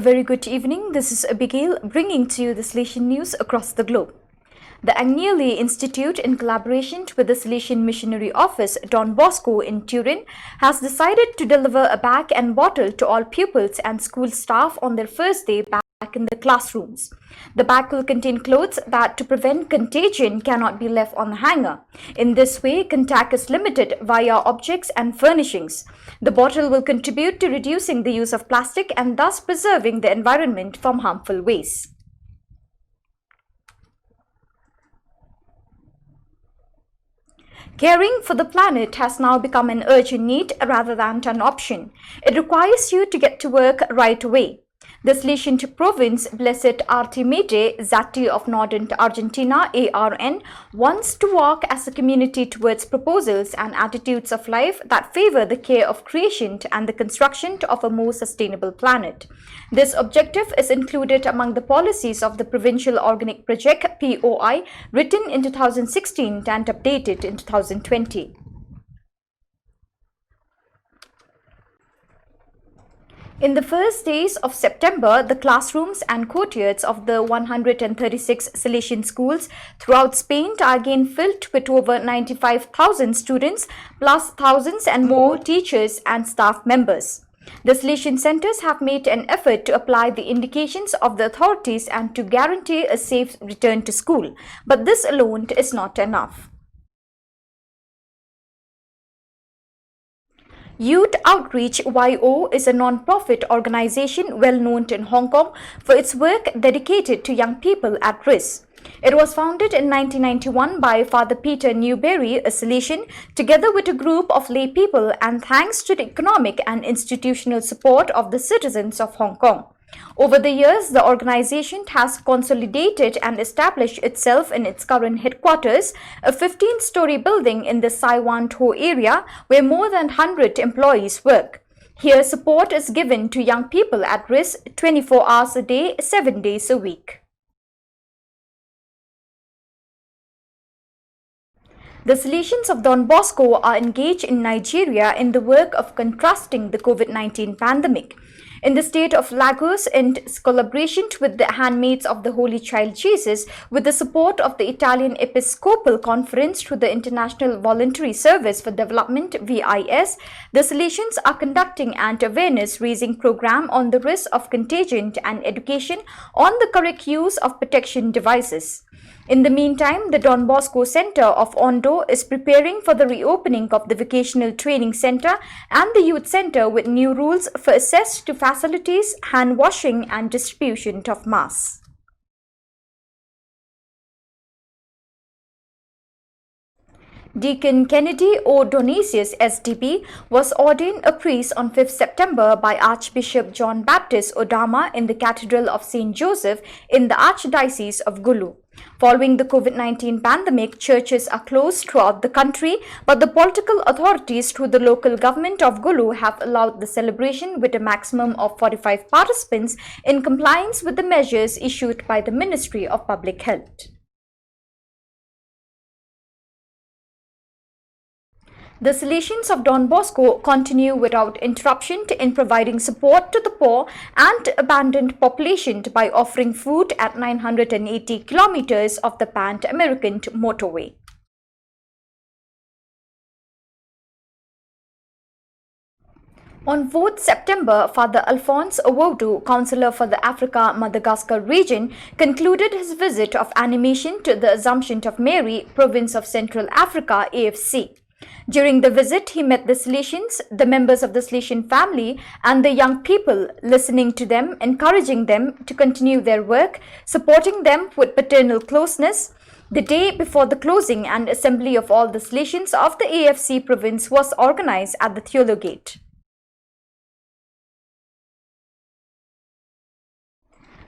A very good evening. This is Abigail bringing to you the Salesian news across the globe. The Agnelli Institute, in collaboration with the Salesian Missionary Office Don Bosco in Turin, has decided to deliver a bag and bottle to all pupils and school staff on their first day back in the classrooms. The bag will contain clothes that, to prevent contagion, cannot be left on the hanger. In this way, contact is limited via objects and furnishings. The bottle will contribute to reducing the use of plastic and thus preserving the environment from harmful waste. Caring for the planet has now become an urgent need rather than an option. It requires you to get to work right away. The Salesian province, Blessed Artimede Zati of Northern Argentina, ARN, wants to work as a community towards proposals and attitudes of life that favor the care of creation and the construction of a more sustainable planet. This objective is included among the policies of the Provincial Organic Project, POI, written in 2016 and updated in 2020. In the first days of September, the classrooms and courtyards of the 136 Salesian schools throughout Spain are again filled with over 95,000 students, plus thousands and more teachers and staff members. The Salesian centers have made an effort to apply the indications of the authorities and to guarantee a safe return to school, but this alone is not enough. Youth Outreach YO is a non-profit organization well known in Hong Kong for its work dedicated to young people at risk. It was founded in 1991 by Father Peter Newberry, a Salesian, together with a group of lay people, and thanks to the economic and institutional support of the citizens of Hong Kong. Over the years, the organization has consolidated and established itself in its current headquarters, a 15-story building in the Sai Wan Tho area where more than 100 employees work. Here, support is given to young people at risk 24 hours a day, 7 days a week. The Salesians of Don Bosco are engaged in Nigeria in the work of contrasting the COVID-19 pandemic. In the state of Lagos, in collaboration with the Handmaids of the Holy Child Jesus, with the support of the Italian Episcopal Conference through the International Voluntary Service for Development (VIS), the Salesians are conducting an awareness-raising program on the risk of contagion and education on the correct use of protection devices. In the meantime, the Don Bosco Center of Ondo is preparing for the reopening of the Vocational Training Center and the Youth Center with new rules for access to facilities, hand washing and distribution of masks. Deacon Kennedy O'Donisius SDB was ordained a priest on 5th September by Archbishop John Baptist Odama in the Cathedral of St. Joseph in the Archdiocese of Gulu. Following the COVID-19 pandemic, churches are closed throughout the country, but the political authorities through the local government of Gulu have allowed the celebration with a maximum of 45 participants in compliance with the measures issued by the Ministry of Public Health. The Salesians of Don Bosco continue without interruption in providing support to the poor and abandoned population by offering food at 980 kilometers of the Pan-American motorway. On 4th September, Father Alphonse Awodu, Councillor for the Africa-Madagascar region, concluded his visit of animation to the Assumption of Mary, Province of Central Africa, AFC. During the visit, he met the Salesians, the members of the Salesian family, and the young people, listening to them, encouraging them to continue their work, supporting them with paternal closeness. The day before the closing, an assembly of all the Salesians of the AFC province was organized at the Theologate.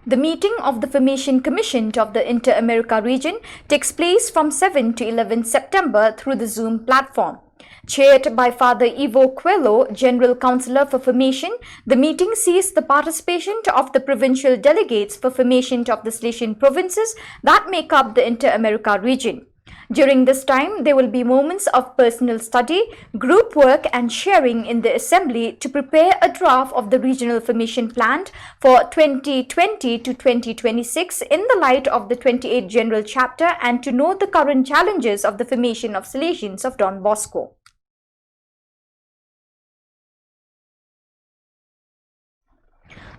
The meeting of the Formation Commission of the Inter-America region takes place from 7 to 11 September through the Zoom platform. Chaired by Father Ivo Coelho, General Councillor for Formation, the meeting sees the participation of the provincial delegates for formation of the Salesian provinces that make up the Inter-America region. During this time, there will be moments of personal study, group work and sharing in the assembly to prepare a draft of the regional formation plan for 2020 to 2026 in the light of the 28th General Chapter and to know the current challenges of the formation of Salesians of Don Bosco.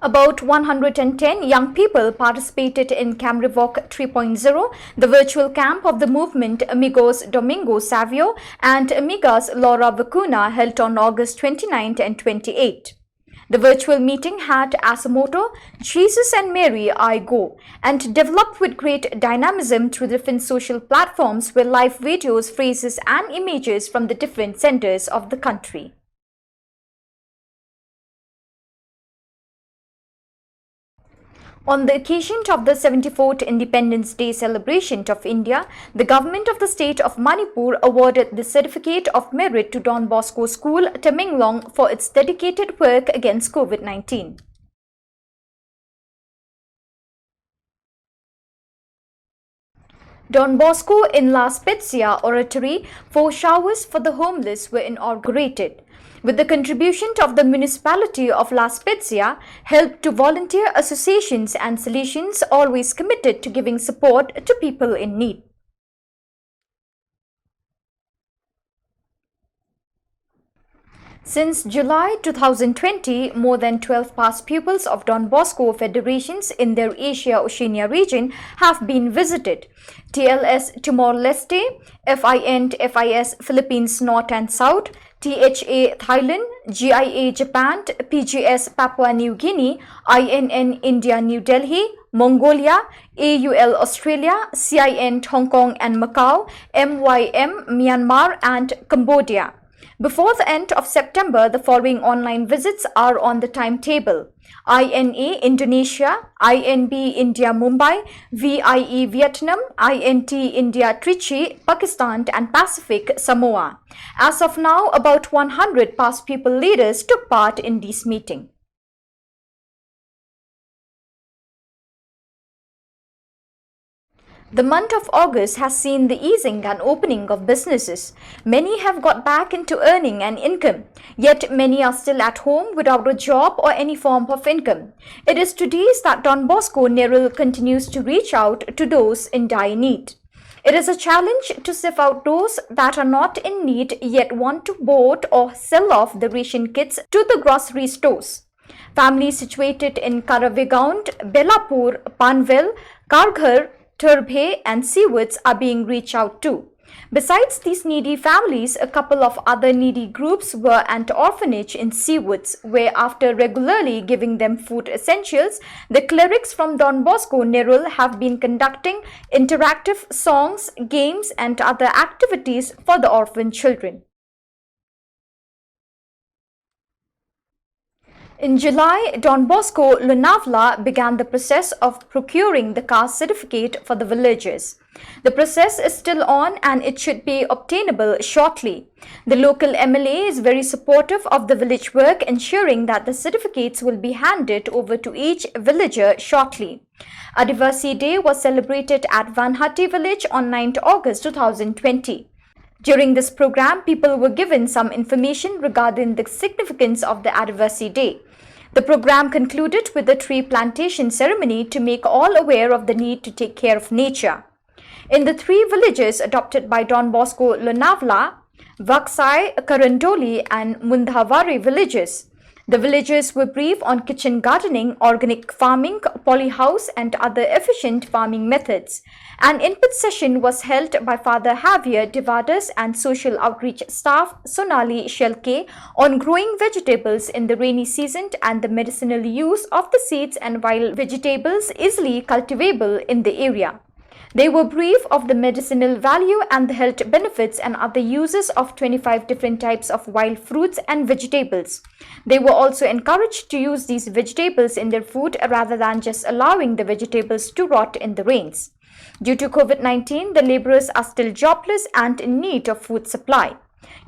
About 110 young people participated in Camrivok 3.0, the virtual camp of the movement Amigos Domingo Savio and Amigas Laura Vacuna held on August 29 and 28. The virtual meeting had as a motto, Jesus and Mary, I go, and developed with great dynamism through different social platforms with live videos, phrases and images from the different centers of the country. On the occasion of the 74th Independence Day celebration of India, the government of the state of Manipur awarded the Certificate of Merit to Don Bosco School, Tamenglong, for its dedicated work against COVID-19. Don Bosco in La Spezia Oratory, 4 showers for the homeless were inaugurated. With the contribution of the municipality of La Spezia, help to volunteer associations and Salesians always committed to giving support to people in need. Since July 2020, more than 12 past pupils of Don Bosco federations in their Asia-Oceania region have been visited. TLS Timor-Leste, FIS Philippines North and South, THA Thailand, GIA Japan, PGS Papua New Guinea, INN India New Delhi, Mongolia, AUL Australia, CIN Hong Kong and Macau, MYM Myanmar and Cambodia. Before the end of September, the following online visits are on the timetable: INA Indonesia, INB India Mumbai, VIE Vietnam, INT India Trichy, Pakistan and Pacific Samoa. As of now, about 100 past people leaders took part in this meeting. The month of August has seen the easing and opening of businesses. Many have got back into earning an income, yet many are still at home without a job or any form of income. It is to these that Don Bosco Nerul continues to reach out to those in dire need. It is a challenge to sift out those that are not in need yet want to board or sell off the ration kits to the grocery stores. Families situated in Karavegaund, Belapur, Panvel, Karghar, Turbhe and Seawoods are being reached out to. Besides these needy families, a couple of other needy groups were an orphanage in Seawoods, where after regularly giving them food essentials, the clerics from Don Bosco Nerul have been conducting interactive songs, games and other activities for the orphan children. In July, Don Bosco Lunavla began the process of procuring the caste certificate for the villagers. The process is still on and it should be obtainable shortly. The local MLA is very supportive of the village work, ensuring that the certificates will be handed over to each villager shortly. Adivasi Day was celebrated at Vanhati village on 9th August 2020. During this program, people were given some information regarding the significance of the Adivasi Day. The program concluded with a tree plantation ceremony to make all aware of the need to take care of nature. In the 3 villages adopted by Don Bosco Lunavla, Vaksai, Karandoli and Mundhavari villages, the villagers were briefed on kitchen gardening, organic farming, polyhouse and other efficient farming methods. An input session was held by Father Javier Devadas and social outreach staff Sonali Shelke on growing vegetables in the rainy season and the medicinal use of the seeds and wild vegetables easily cultivable in the area. They were briefed of the medicinal value and the health benefits and other uses of 25 different types of wild fruits and vegetables. They were also encouraged to use these vegetables in their food rather than just allowing the vegetables to rot in the rains. Due to COVID-19, the laborers are still jobless and in need of food supply.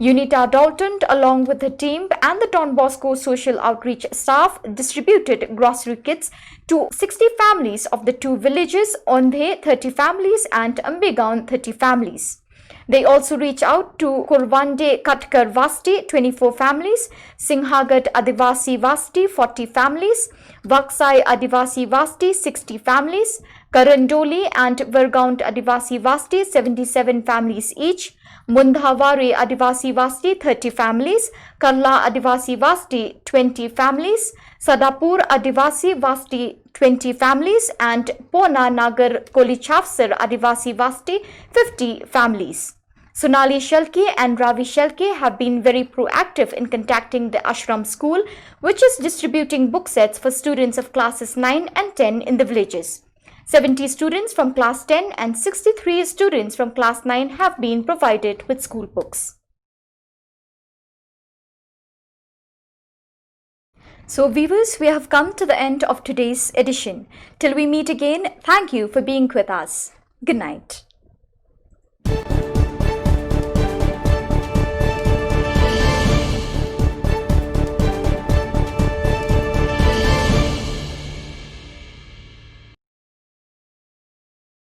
Unita Dalton, along with her team and the Don Bosco social outreach staff, distributed grocery kits to 60 families of the 2 villages, Ondhe 30 families and Ambegaon 30 families. They also reach out to Kurwande Katkar Vasti, 24 families, Singhagat Adivasi Vasti, 40 families, Vaksai Adivasi Vasti, 60 families, Karandoli and Vergaunt Adivasi Vasti, 77 families each, Mundhavare Adivasi Vasti, 30 families, Karla Adivasi Vasti, 20 families, Sadapur Adivasi Vasti, 20 families, and Pona Nagar Kolichavsar Adivasi Vasti, 50 families. Sonali Shalke and Ravi Shalke have been very proactive in contacting the ashram school, which is distributing book sets for students of classes 9 and 10 in the villages. 70 students from class 10 and 63 students from class 9 have been provided with school books. So viewers, we have come to the end of today's edition. Till we meet again, thank you for being with us. Good night.